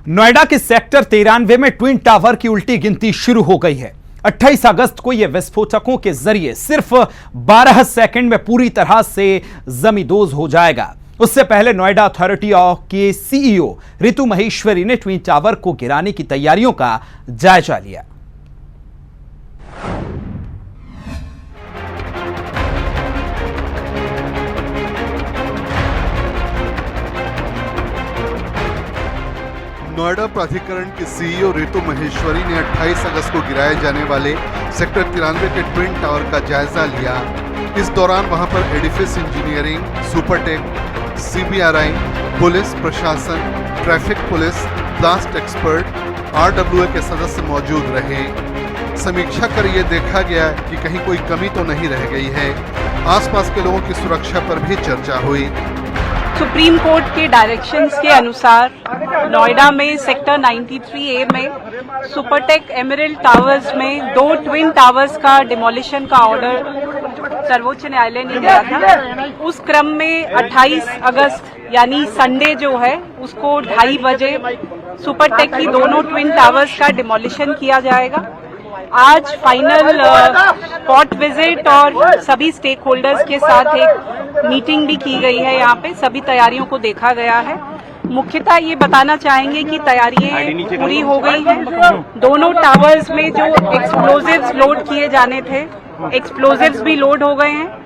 नोएडा के सेक्टर 93 में twin tower की उल्टी गिनती शुरू हो गई है। 28 अगस्त को यह विस्फोटकों के जरिए सिर्फ 12 सेकंड में पूरी तरह से जमींदोज हो जाएगा। उससे पहले नोएडा अथॉरिटी के सीईओ रितु महेश्वरी ने ट्विन टावर को गिराने की तैयारियों का जायजा लिया। नोएडा प्राधिकरण के सीईओ रितु महेश्वरी ने 28 अगस्त को गिराए जाने वाले सेक्टर 93 के ट्विन टावर का जायजा लिया। इस दौरान वहां पर Edifice engineering, Supertech, CBRI, police प्रशासन, traffic police, blast expert, RWA के सदस्य मौजूद रहे। समीक्षा कर ये देखा गया कि कहीं कोई कमी तो नहीं रह गई है। आसपास के लोगों की सुरक्षा पर भी चर्चा हुई। सुप्रीम कोर्ट के डायरेक्शंस के अनुसार नोएडा में सेक्टर 93A में सुपरटेक एमरल्ड टावर्स में 2 ट्विन टावर्स का डिमोलिशन का ऑर्डर सर्वोच्च न्यायालय ने दिया था। उस क्रम में 28 अगस्त यानी संडे जो है उसको 2:30 बजे सुपरटेक की दोनों ट्विन टावर्स का डिमोलिशन किया जाएगा। आज फाइनल स्पॉट विजिट और सभी स्टेक होल्डर्स के साथ एक मीटिंग भी की गई है। यहाँ पे सभी तैयारियों को देखा गया है। मुख्यतः ये बताना चाहेंगे कि तैयारियां पूरी हो गई हैं। दोनों टावर्स में जो एक्सप्लोजिव्स लोड किए जाने थे, एक्सप्लोजिव्स भी लोड हो गए हैं।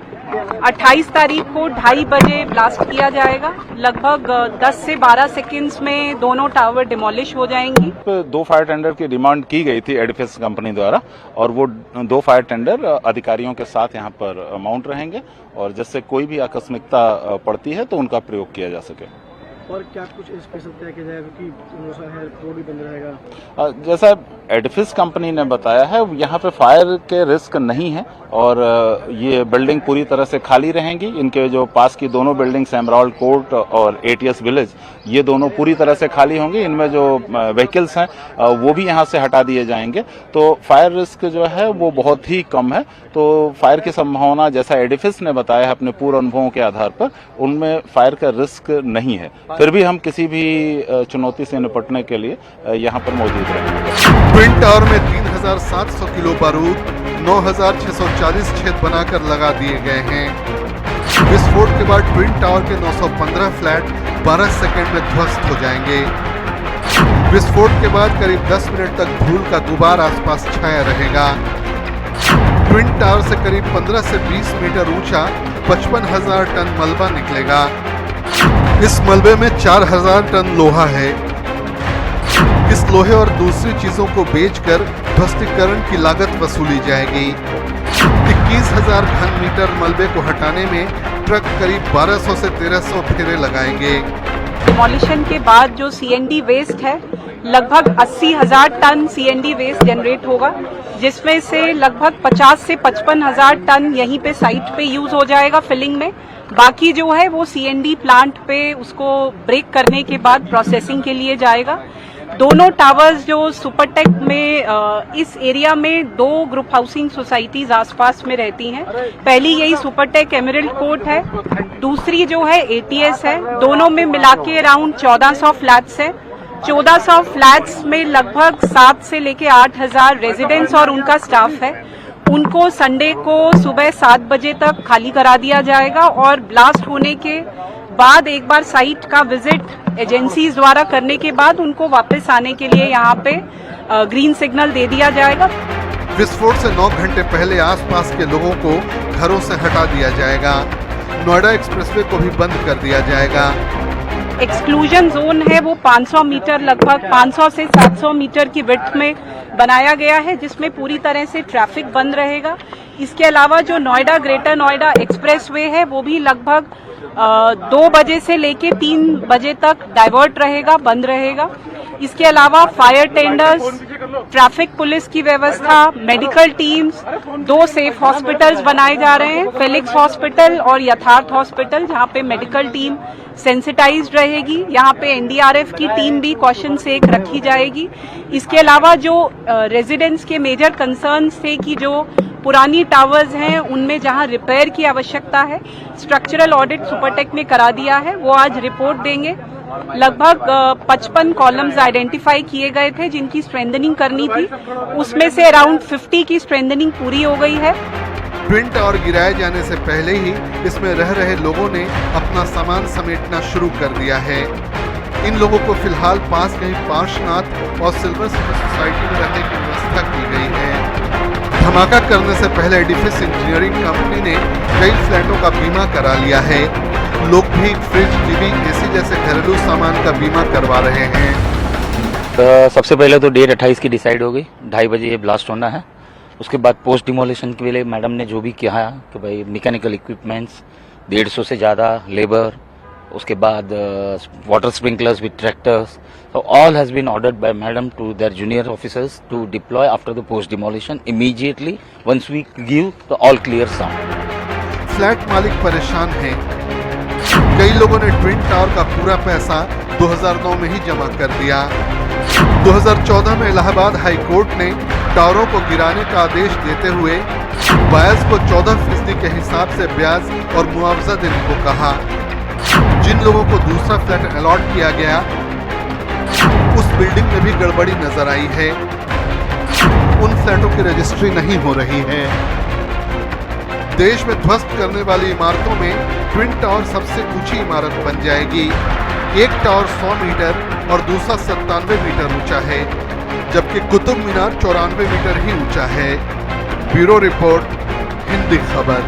28 तारीख को 2:30 बजे ब्लास्ट किया जाएगा। लगभग 10 से 12 सेकंड्स में दोनों टावर डिमोलिश हो जाएंगी। 2 फायर टेंडर की डिमांड की गई थी एडिफिस कंपनी द्वारा और वो 2 फायर टेंडर अधिकारियों के साथ यहाँ पर माउंट रहेंगे और जिससे कोई भी आकस्मिकता पड़ती है तो उनका प्रयोग किया जा सके। और क्या कुछ स्पेशल तय किया जाएगा कि रोड भी बंद रहेगा? जैसा एडिफिस कंपनी ने बताया है यहाँ पे फायर के रिस्क नहीं है और ये बिल्डिंग पूरी तरह से खाली रहेंगी। इनके जो पास की दोनों बिल्डिंग्स एमराल्ड कोर्ट और एटीएस विलेज ये दोनों पूरी तरह से खाली होंगी। इनमें जो व्हीकल्स हैं वो भी यहाँ से हटा दिए जाएंगे। तो फायर रिस्क जो है वो बहुत ही कम है। तो फायर की संभावना जैसा एडिफिस ने बताया है अपने पूर्व अनुभवों के आधार पर उनमें फायर का रिस्क नहीं है। फिर भी हम किसी भी चुनौती से निपटने के लिए यहाँ पर मौजूद रहेंगे। ट्विन टावर में 3700 किलो बारूद 9640 छेद बनाकर लगा दिए गए हैं। विस्फोट के बाद ट्विन टावर के 915 फ्लैट 12 सेकंड में ध्वस्त हो जाएंगे। विस्फोट के बाद करीब 10 मिनट तक धूल का गुबार आसपास छाया रहेगा। ट्विन टावर से करीब 15 से 20 मीटर ऊंचा 55,000 टन मलबा निकलेगा। इस मलबे में 4000 टन लोहा है। इस लोहे और दूसरी चीजों को बेचकर ध्वस्तीकरण की लागत वसूली जाएगी। 21,000 घन मीटर मलबे को हटाने में ट्रक करीब 1200 से 1300 फेरे लगाएंगे। डिमोलिशन के बाद जो सीएनडी वेस्ट है लगभग 80,000 टन सीएनडी वेस्ट जनरेट होगा, जिसमें से लगभग 50 से 55,000 टन यहीं पे साइट पे यूज हो जाएगा फिलिंग में। बाकी जो है वो सीएनडी प्लांट पे उसको ब्रेक करने के बाद प्रोसेसिंग के लिए जाएगा। दोनों टावर्स जो सुपरटेक में इस एरिया में 2 ग्रुप हाउसिंग सोसाइटीज आसपास में रहती हैं। पहली यही सुपरटेक एमरल्ड कोर्ट है, दूसरी जो है एटीएस है। दोनों में मिला के अराउंड 1400 फ्लैट्स है। 1400 फ्लैट्स में लगभग 7 से लेके 8,000 रेजिडेंट्स और उनका स्टाफ है। उनको संडे को सुबह 7 बजे तक खाली करा दिया जाएगा और ब्लास्ट होने के बाद एक बार साइट का विजिट एजेंसीज द्वारा करने के बाद उनको वापस आने के लिए यहाँ पे ग्रीन सिग्नल दे दिया जाएगा। विस्फोट से 9 घंटे पहले आसपास के लोगों को घरों से हटा दिया जाएगा। नोएडा एक्सप्रेसवे को भी बंद कर दिया जाएगा। एक्सक्लूजन जोन है वो 500 मीटर, लगभग 500 से 700 मीटर की विड्थ में बनाया गया है, जिसमें पूरी तरह से ट्रैफिक बंद रहेगा। इसके अलावा जो नोएडा ग्रेटर नोएडा एक्सप्रेसवे है वो भी लगभग 2 बजे से लेके 3 बजे तक डाइवर्ट रहेगा, बंद रहेगा। इसके अलावा फायर टेंडर्स, ट्रैफिक पुलिस की व्यवस्था, मेडिकल टीम्स, 2 सेफ हॉस्पिटल्स बनाए जा रहे हैं, फेलिक्स हॉस्पिटल और यथार्थ हॉस्पिटल, जहां पे मेडिकल टीम सेंसिटाइज्ड रहेगी। यहाँ पे एनडीआरएफ की टीम भी कॉशन से एक रखी जाएगी। इसके अलावा जो रेजिडेंट्स के मेजर कंसर्न्स थे कि जो पुरानी टावर्स हैं उनमें जहां रिपेयर की आवश्यकता है, स्ट्रक्चरल ऑडिट सुपरटेक ने करा दिया है। वो आज रिपोर्ट देंगे लगभग 55 कॉलम्स आइडेंटिफाई किए गए थे जिनकी स्ट्रेंथनिंग करनी थी। उसमें से अराउंड 50 की स्ट्रेंथनिंग पूरी हो गई है। ट्विन टावर गिराए जाने से पहले ही इसमें रह रहे लोगों ने अपना सामान समेटना शुरू कर दिया है। इन लोगों को फिलहाल पास कहीं पार्श्वनाथ और सिल्वर सिटी सोसाइटी में रहने की व्यवस्था की गई है। धमाका करने से पहले एडिफिस इंजीनियरिंग कंपनी ने कई फ्लैटों का बीमा करा लिया है। लोग भी फ्रिज, टीवी, एसी जैसे घरेलू सामान का बीमा करवा रहे हैं। तो सबसे पहले तो डेट 28 की डिसाइड हो गई, 2:30 बजे ये ब्लास्ट होना है। उसके बाद पोस्ट डिमोलिशन के लिए मैडम ने जो भी किया कि भाई मैकेनिकल इक्विपमेंट्स 150 से ज़्यादा लेबर, उसके बाद water sprinklers with tractors, so all has been ordered by madam to their junior officers to deploy after the post demolition immediately once we give the all clear sound. Flat मालिक परेशान हैं। कई लोगों ने twin tower का पूरा पैसा 2009 में ही जमा कर दिया। 2014 में इलाहाबाद हाई कोर्ट ने टावरों को गिराने का आदेश देते हुए बायर्स को 14% के हिसाब से ब्याज और मुआवजा देने को कहा। जिन लोगों को दूसरा फ्लैट अलॉट किया गया उस बिल्डिंग में भी गड़बड़ी नजर आई है। उन फ्लैटों की रजिस्ट्री नहीं हो रही है। देश में ध्वस्त करने वाली इमारतों में ट्विन टावर सबसे ऊंची इमारत बन जाएगी। एक टावर 100 मीटर और दूसरा 97 मीटर ऊंचा है, जबकि कुतुब मीनार 94 मीटर ही ऊंचा है। ब्यूरो रिपोर्ट, हिंदी खबर।